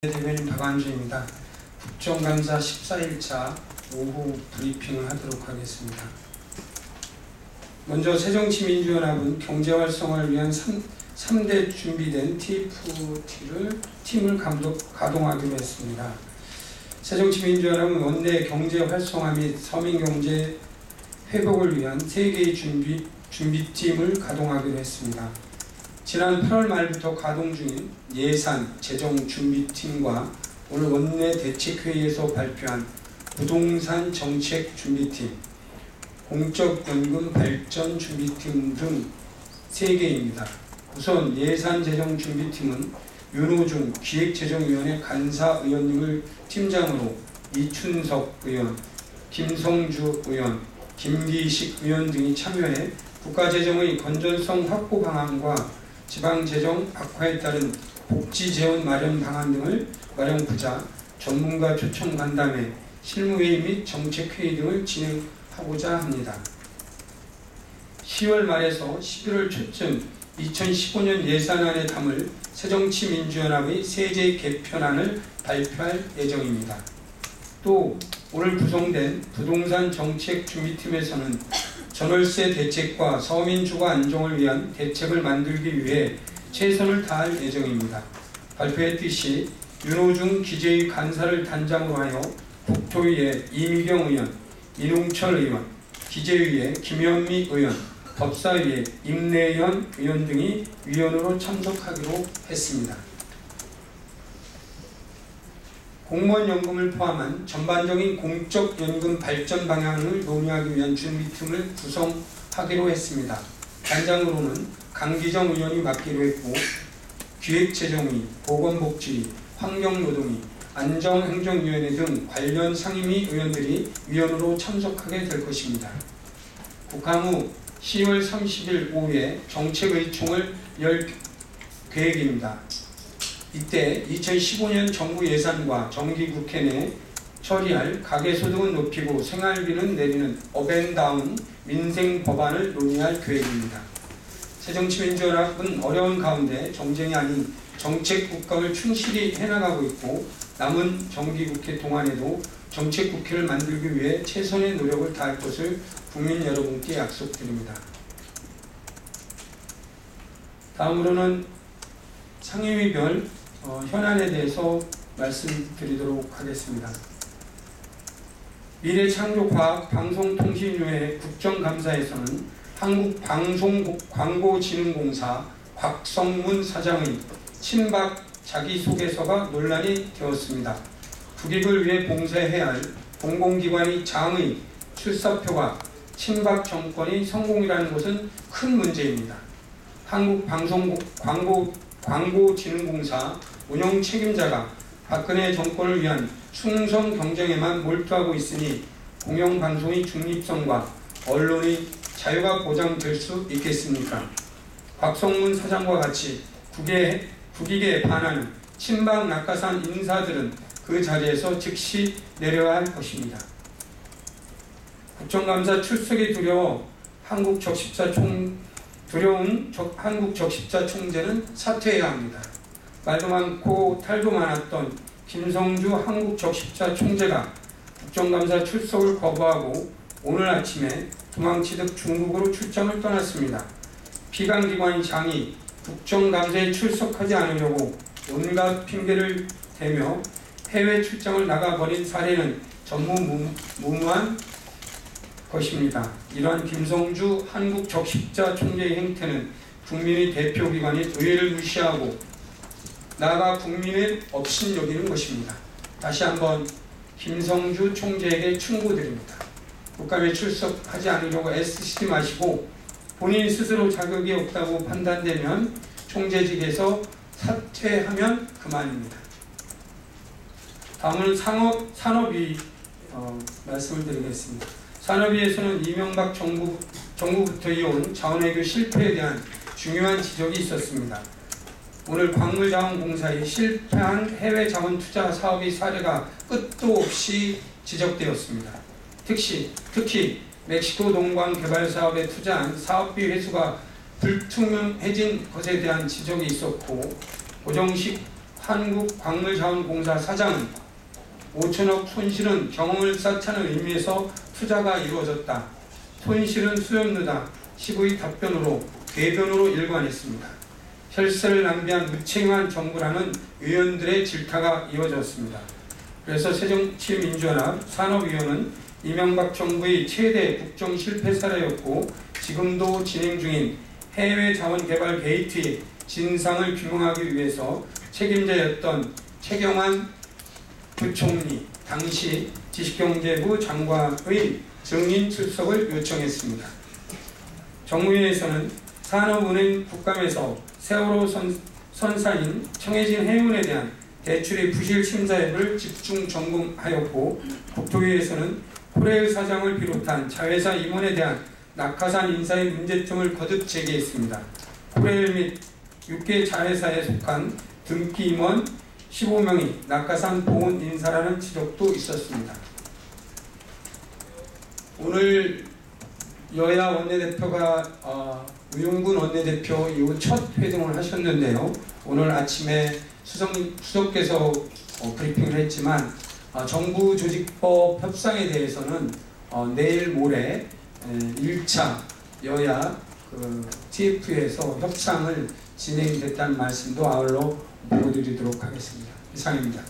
대변인 박완주입니다. 국정감사 14일차 오후 브리핑을 하도록 하겠습니다. 먼저 새정치민주연합은 경제활성화를 위한 3대 준비된 TFT를 가동하기로 했습니다. 새정치민주연합은 원내 경제활성화 및 서민경제 회복을 위한 3개의 준비팀을 가동하기로 했습니다. 지난 8월 말부터 가동 중인 예산, 재정 준비팀과 오늘 원내 대책회의에서 발표한 부동산 정책 준비팀, 공적연금 발전 준비팀 등 3개입니다. 우선 예산 재정 준비팀은 윤호중 기획재정위원회 간사의원님을 팀장으로 이춘석 의원, 김성주 의원, 김기식 의원 등이 참여해 국가재정의 건전성 확보 방안과 지방재정 악화에 따른 복지재원 마련 방안 등을 마련하고자 전문가 초청 간담회, 실무회의 및 정책회의 등을 진행하고자 합니다. 10월 말에서 11월 초쯤 2015년 예산안에 담을 새정치민주연합의 세제 개편안을 발표할 예정입니다. 또 오늘 구성된 부동산 정책 준비팀에서는 전월세 대책과 서민 주거 안정을 위한 대책을 만들기 위해 최선을 다할 예정입니다. 발표했듯이 윤호중 기재위 간사를 단장으로 하여 국토위에 이미경 의원, 이농철 의원, 기재위에 김현미 의원, 법사위에 임내현 의원 등이 위원으로 참석하기로 했습니다. 공무원연금을 포함한 전반적인 공적연금 발전 방향을 논의하기 위한 준비팀을 구성하기로 했습니다. 단장으로는 강기정 의원이 맡기로 했고 기획재정위, 보건복지위, 환경노동위, 안정행정위원회 등 관련 상임위 의원들이 위원으로 참석하게 될 것입니다. 국감 후 10월 30일 오후에 정책의총을 열 계획입니다. 이때 2015년 정부 예산과 정기국회 내 처리할 가계소득은 높이고 생활비는 내리는 업앤다운 민생 법안을 논의할 계획입니다. 새정치민주연합은 어려운 가운데 정쟁이 아닌 정책국감을 충실히 해나가고 있고 남은 정기국회 동안에도 정책국회를 만들기 위해 최선의 노력을 다할 것을 국민 여러분께 약속드립니다. 다음으로는 상임위별 현안에 대해서 말씀드리도록 하겠습니다. 미래창조과학방송통신위원회 국정감사에서는 한국방송광고진흥공사 곽성문 사장의 친박 자기소개서가 논란이 되었습니다. 국익을 위해 봉사해야 할 공공기관의 장의 출사표가 친박 정권의 성공이라는 것은 큰 문제입니다. 한국방송광고진흥공사 운영 책임자가 박근혜 정권을 위한 충성 경쟁에만 몰두하고 있으니 공영방송의 중립성과 언론의 자유가 보장될 수 있겠습니까? 곽성문 사장과 같이 국익에 반하는 친박 낙하산 인사들은 그 자리에서 즉시 내려야 할 것입니다. 국정감사 출석이 두려운 한국 적십자 총재는 사퇴해야 합니다. 말도 많고 탈도 많았던 김성주 한국적십자 총재가 국정감사 출석을 거부하고 오늘 아침에 도망치듯 중국으로 출장을 떠났습니다. 피감기관인 장이 국정감사에 출석하지 않으려고 온갖 핑계를 대며 해외 출장을 나가버린 사례는 전무후무한 것입니다. 이러한 김성주 한국적십자 총재의 행태는 국민의 대표기관인 의회를 무시하고 나아가 국민을 업신여기는 것입니다. 다시 한번 김성주 총재에게 충고드립니다. 국감에 출석하지 않으려고 애쓰시지 마시고 본인 스스로 자격이 없다고 판단되면 총재직에서 사퇴하면 그만입니다. 다음은 산업위 말씀을 드리겠습니다. 산업위에서는 이명박 정부부터 이어온 자원외교 실패에 대한 중요한 지적이 있었습니다. 오늘 광물자원공사의 실패한 해외 자원 투자 사업의 사례가 끝도 없이 지적되었습니다. 특히 멕시코 동광 개발 사업에 투자한 사업비 회수가 불투명해진 것에 대한 지적이 있었고 고정식 한국광물자원공사 사장은 5천억 손실은 경험을 쌓자는 의미에서 투자가 이루어졌다. 손실은 수염누다. 시부의 답변으로 궤변으로 일관했습니다. 혈세를 낭비한 무책임한 정부라는 의원들의 질타가 이어졌습니다. 그래서 새정치민주연합 산업위원회는 이명박 정부의 최대 국정 실패 사례였고 지금도 진행 중인 해외 자원 개발 게이트의 진상을 규명하기 위해서 책임자였던 최경환 부총리, 당시 지식경제부 장관의 증인 출석을 요청했습니다. 정무위에서는 산업은행 국감에서 세월호 선사인 청해진 해운에 대한 대출의 부실 심사 여부를 집중 점검하였고, 국토위에서는 코레일 사장을 비롯한 자회사 임원에 대한 낙하산 인사의 문제점을 거듭 제기했습니다. 코레일 및 6개 자회사에 속한 등기 임원 15명이 낙하산 보훈 인사라는 지적도 있었습니다. 오늘 여야 원내대표가 우용근 원내대표 이후 첫 회동을 하셨는데요. 오늘 아침에 수석께서 브리핑을 했지만 정부 조직법 협상에 대해서는 내일 모레 1차 여야 TF에서 협상을 진행됐다는 말씀도 아울러 보고드리도록 하겠습니다. 이상입니다.